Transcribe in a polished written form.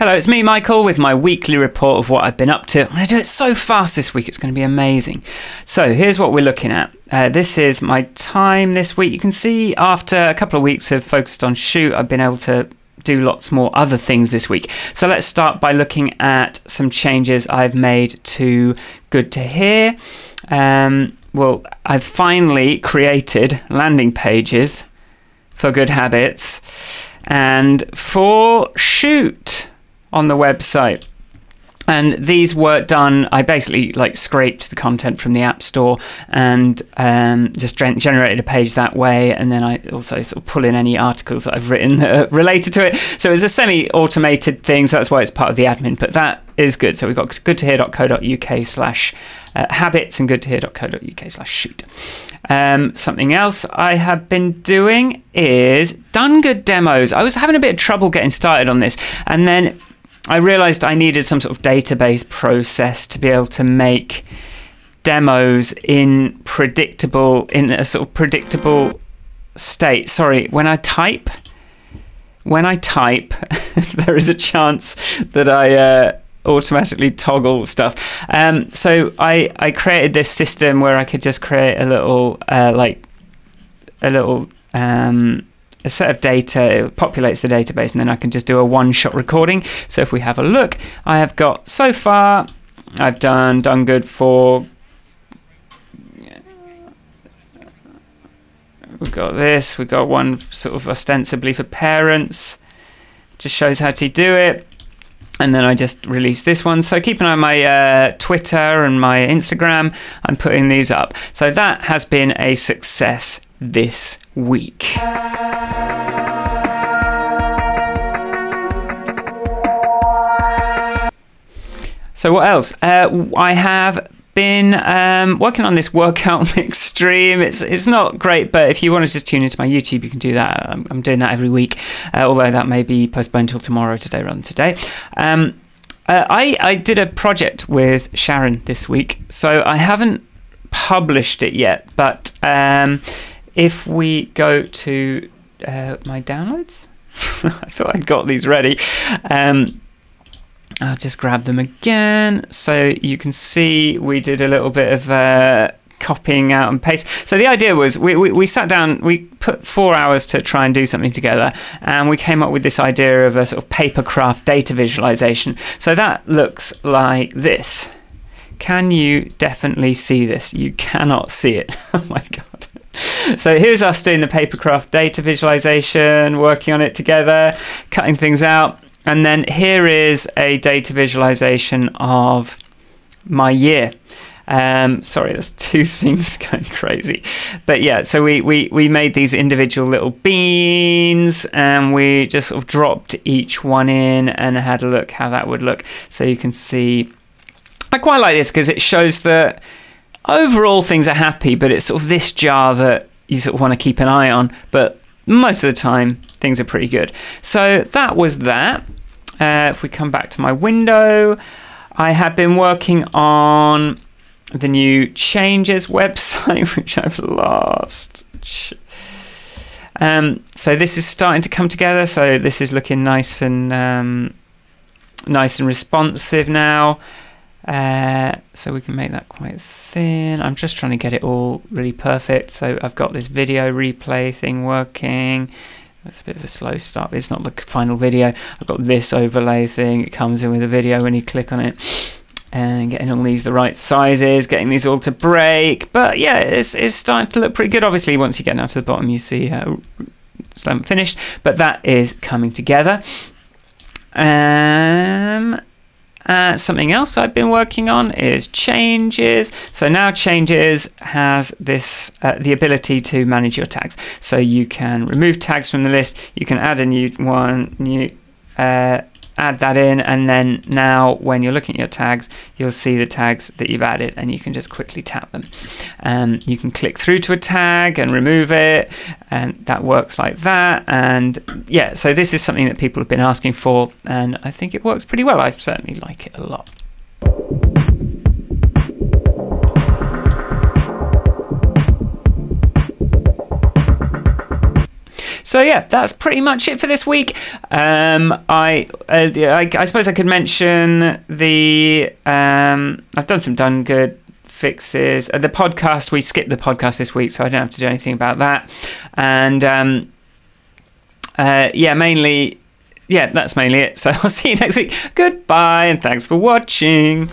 Hello, it's me, Michael, with my weekly report of what I've been up to. I'm going to do it so fast this week, it's going to be amazing. So here's what we're looking at. This is my time this week. You can see after a couple of weeks of focused on shoot, I've been able to do lots more other things this week. So let's start by looking at some changes I've made to Good to Hear. Well, I've finally created landing pages for Good Habits and for Shoot on the website. And these were done, I basically scraped the content from the App Store and just generated a page that way, and then I also sort of pull in any articles that I've written that are related to it. So it's a semi-automated thing, so that's why it's part of the admin, but that is good. So we've got goodtohear.co.uk/habits and goodtohear.co.uk/shoot. Something else I have been doing is Donegood Demos. I was having a bit of trouble getting started on this, and then I realized I needed some sort of database process to be able to make demos in a sort of predictable state. Sorry, when I type, there is a chance that I automatically toggle stuff. So I created this system where I could just create a little a set of data, it populates the database, and then I can just do a one-shot recording. So if we have a look, I have got, so far, I've done Donegood for, we've got this, we've got one sort of ostensibly for parents, just shows how to do it. And then I just released this one. So keep an eye on my Twitter and my Instagram. I'm putting these up. So that has been a success this week. So what else? I have been working on this workout mix stream. It's not great, but if you want to just tune into my YouTube, you can do that. I'm doing that every week, although that may be postponed till tomorrow, today rather than today. I did a project with Sharon this week, so I haven't published it yet, but if we go to my downloads, I thought I'd got these ready. I'll just grab them again. So you can see we did a little bit of copying out and paste. So the idea was we sat down, we put 4 hours to try and do something together, and we came up with this idea of a sort of Papercraft data visualization. So that looks like this. Can you definitely see this? You cannot see it. Oh my God. So here's us doing the Papercraft data visualization, working on it together, cutting things out. And then here is a data visualization of my year. Sorry, there's two things going crazy. But yeah, so we made these individual little beans, and we just sort of dropped each one in and had a look how that would look. So you can see, I quite like this because it shows that overall things are happy, but it's sort of this jar that you sort of want to keep an eye on. But most of the time, things are pretty good. So that was that. If we come back to my window, I have been working on the new changes website, which I've lost. So this is starting to come together. So this is looking nice and responsive now. So we can make that quite thin. I'm just trying to get it all really perfect. So I've got this video replay thing working. That's a bit of a slow start. It's not the final video. I've got this overlay thing. It comes in with a video when you click on it. And getting all these the right sizes, getting these all to break. But yeah, it's starting to look pretty good. Obviously, once you get down to the bottom, you see how it's not finished. But that is coming together. Something else I've been working on is changes. So now changes has this the ability to manage your tags. So you can remove tags from the list. You can add a new one, add that in, and then now when you're looking at your tags, you'll see the tags that you've added, and you can just quickly tap them. You can click through to a tag and remove it, and that works like that. And yeah, so this is something that people have been asking for, and I think it works pretty well. I certainly like it a lot. So yeah, that's pretty much it for this week. I suppose I could mention the I've done some Donegood fixes. The podcast, we skipped the podcast this week, so I don't have to do anything about that. And that's mainly it. So I'll see you next week. Goodbye, and thanks for watching.